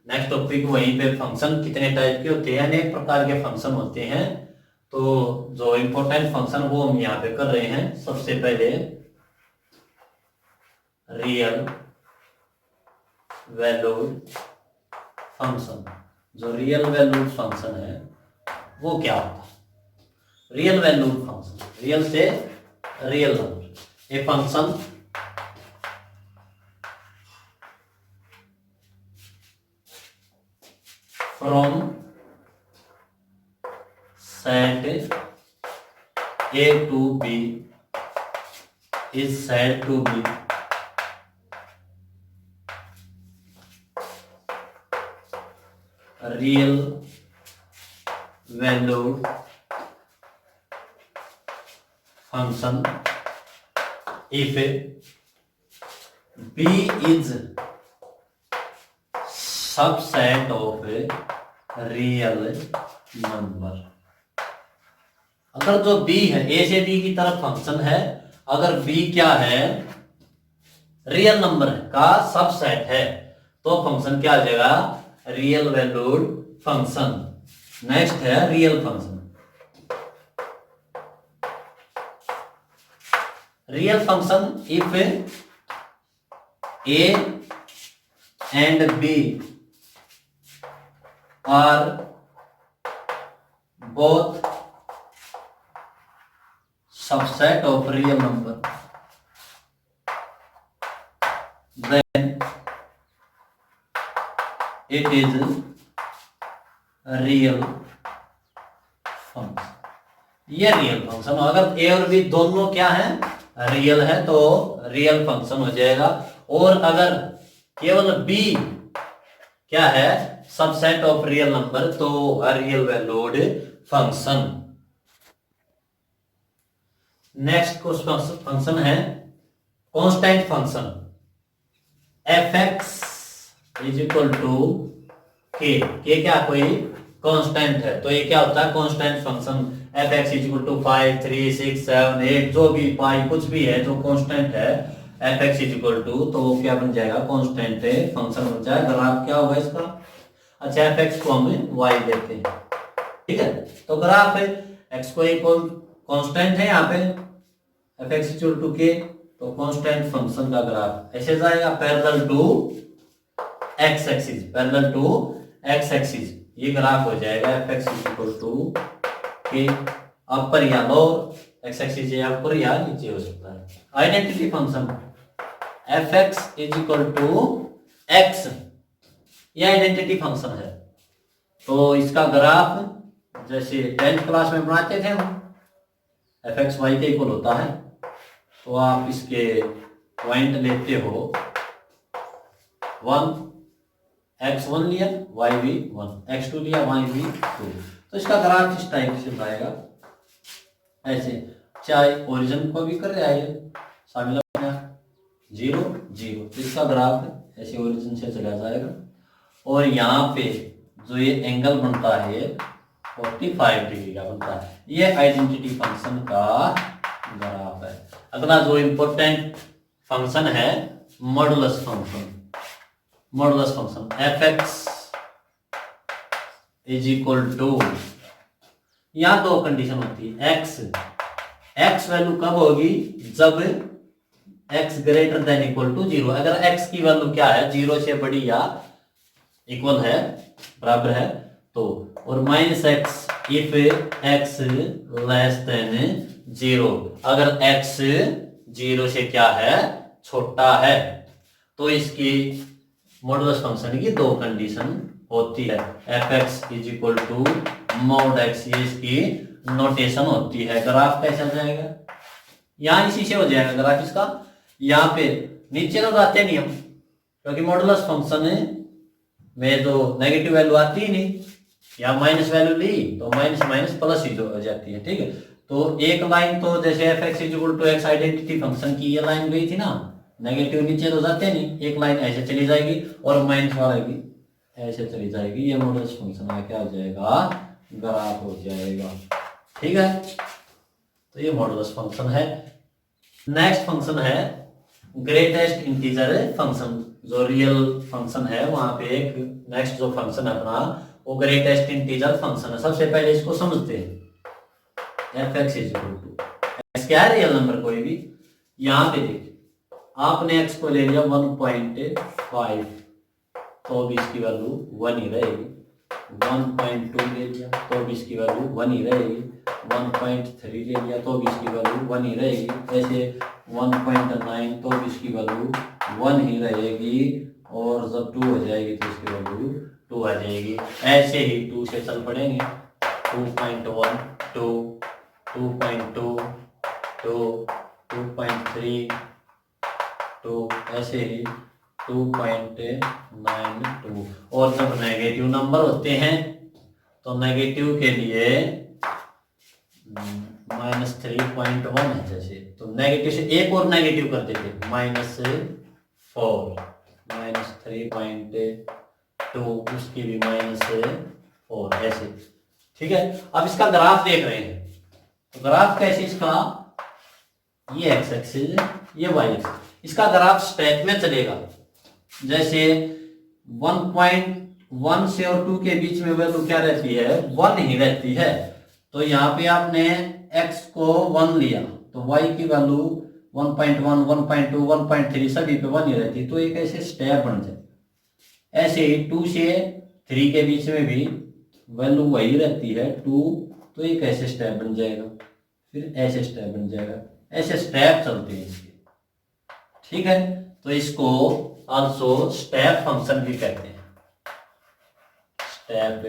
Next topic वहीं पे function कितने टाइप के होते हैं, अनेक प्रकार के फंक्शन होते हैं। तो जो इंपॉर्टेंट फंक्शन वो हम यहाँ पे कर रहे हैं। सबसे पहले रियल वैल्यूड फंक्शन। जो रियल वैल्यूड फंक्शन है वो क्या होता है? रियल वैल्यूड फंक्शन, रियल से real number. A function from set A to B is said to be a real valued function if B is subset of a real number. अगर जो b है, a से b की तरफ function है, अगर b क्या है, रियल नंबर का सबसेट है, तो फंक्शन क्या आ जाएगा? Real valued function. नेक्स्ट है real function. Real function if a and b are both subset of real number, then it is a real function। ये रियल फंक्शन, अगर ए और बी दोनों क्या है, रियल है, तो रियल फंक्शन हो जाएगा। और अगर केवल बी क्या है, सबसेट ऑफ रियल नंबर, तो real valued function. Next function है constant function. F x is equal to K क्या कोई कांस्टेंट है, तो ये क्या होता है? Constant function. F x is equal to 5, 3, 6, 7, 8 जो भी पाई कुछ भी है जो कांस्टेंट है, f x is equal to, तो वो क्या बन जाएगा? कांस्टेंट फंक्शन बन जाएगा। ग्राफ क्या होगा इसका? अच्छा, एफ एक्स को हम वाई लेते हैं, ठीक है, तो ग्राफ है एक्स को एक कांस्टेंट है यहाँ पे, एफ एक्स इक्वल टू के, तो कांस्टेंट फंक्शन का ग्राफ ऐसे जाएगा parallel to x axis, parallel to x axis. ये ग्राफ हो जाएगा एफ एक्स इक्वल टू के, अपर या लोअर एक्स एक्सिस या ऊपर या नीचे हो सकता है। Identity function F x is equal to x, यह आइडेंटिटी फंक्शन है। तो इसका ग्राफ जैसे 10th क्लास में बनाते थे हम, एफ एक्स वाई के इक्वल होता है, तो आप इसके पॉइंट लेते हो 1, x1 लिया, y भी 1, x2 लिया, y भी 2, तो इसका ग्राफ इस टाइप से बनाएगा ऐसे। चाहे ओरिजिन को भी कर रहा है शामिल 0, 0, तो इसका ग्राफ ऐसे ओरिजिन से चला जाएगा। और यहाँ पे जो ये एंगल बनता है 45 डिग्री का बनता है, ये आइडेंटिटी फंक्शन का ग्राफ है। अगला जो इंपॉर्टेंट फंक्शन है modulus function. Modulus function F x is equal to, यहाँ दो कंडीशन होती है। एक्स वैल्यू कब होगी? जब x greater than equal to 0। अगर एक्स की वैल्यू क्या है, 0 से बड़ी या इक्वल है, बराबर है, तो। और minus x if x less than 0, अगर एक्स 0 से क्या है, छोटा है, तो इसकी मॉडुलस फंक्शन की दो कंडीशन होती है। F x is equal to mod x, ये इसकी नोटेशन होती है। ग्राफ कैसा जाएगा? यहाँ इसी से हो जाएगा ग्राफ इसका। यहाँ पे नीचे तो जाते नहीं हम, क्योंकि मॉडुलस फंक्शन में जो नेगेटिव वैल्यू आती ही नहीं, या माइनस वैल्यू ली तो माइनस माइनस प्लस ही हो जाती है, ठीक है। तो एक लाइन तो जैसे f x is equal to x identity function की ये लाइन गई थी ना, नेगेटिव नीचे तो जाते नहीं, एक लाइन ऐसे चली जाएगी और माइनस वाला भी ऐसे चली जाएगी। ये मॉडुलस फंक्शन का क्या हो जाएगा? ग्राफ हो जाएगा, ठीक है। तो ये मॉडुलस फंक्शन है। नेक्स्ट फंक्शन है ग्रेटेस्ट इंटीजर फंक्शन। जो रियल फंक्शन है वहां पे एक नेक्स्ट जो फंक्शन है अपना वो ग्रेटेस्ट इंटीजर फंक्शन है। सबसे पहले इसको समझते हैं। F x is equal to x क्या है, रियल नंबर कोई भी। यहाँ पे देखिए आपने एक्स को ले लिया 1.5 तो भी इसकी वैल्यू 1 ही रहेगी। 1.2 ले लिया तो भी इसकी वैल्यू 1 ही रहेगी। 1.3 ले लिया तो भी इसकी वैल्यू 1 ही रहेगी। ऐसे 1.9 तो भी इसकी वैल्यू 1 ही रहेगी। और जब 2 हो जाएगी तो इसकी वैल्यू 2 आ जाएगी। ऐसे ही 2 से चल पड़ेंगे। 2.1 2 2.2 2 2.3 2 ऐसे ही 2.92। और जब नेगेटिव नंबर होते हैं तो नेगेटिव के लिए -3.1 है। जैसे तो नेगेटिव से एक और नेगेटिव कर देते -4 -3.2 उसकी भी -4 ऐसे। ठीक है, अब इसका ग्राफ देख रहे हैं तो ग्राफ कैसे इसका, ये एक्स एक्सिस ये वाई एक्सिस, इसका ग्राफ स्टेप में चलेगा। जैसे 1.1 से और 2 के बीच में वैल्यू क्या रहती है, 1 ही रहती है। तो यहाँ पे आपने x को 1 लिया तो y की वैल्यू 1.1 1.2 1.3 सभी पे 1 ही रहती है। तो एक ऐसे स्टेप बन जाए। ऐसे ही 2 से 3 के बीच में भी वैल्यू वही रहती है 2, तो एक ऐसे स्टेप बन जाएगा, फिर ऐसे स्टेप बन जाएगा। ऐसे स्टेप चलते हैं इसके। ठीक है, तो इसको आल्सो स्टेप फंक्शन भी कहते हैं। स्टेप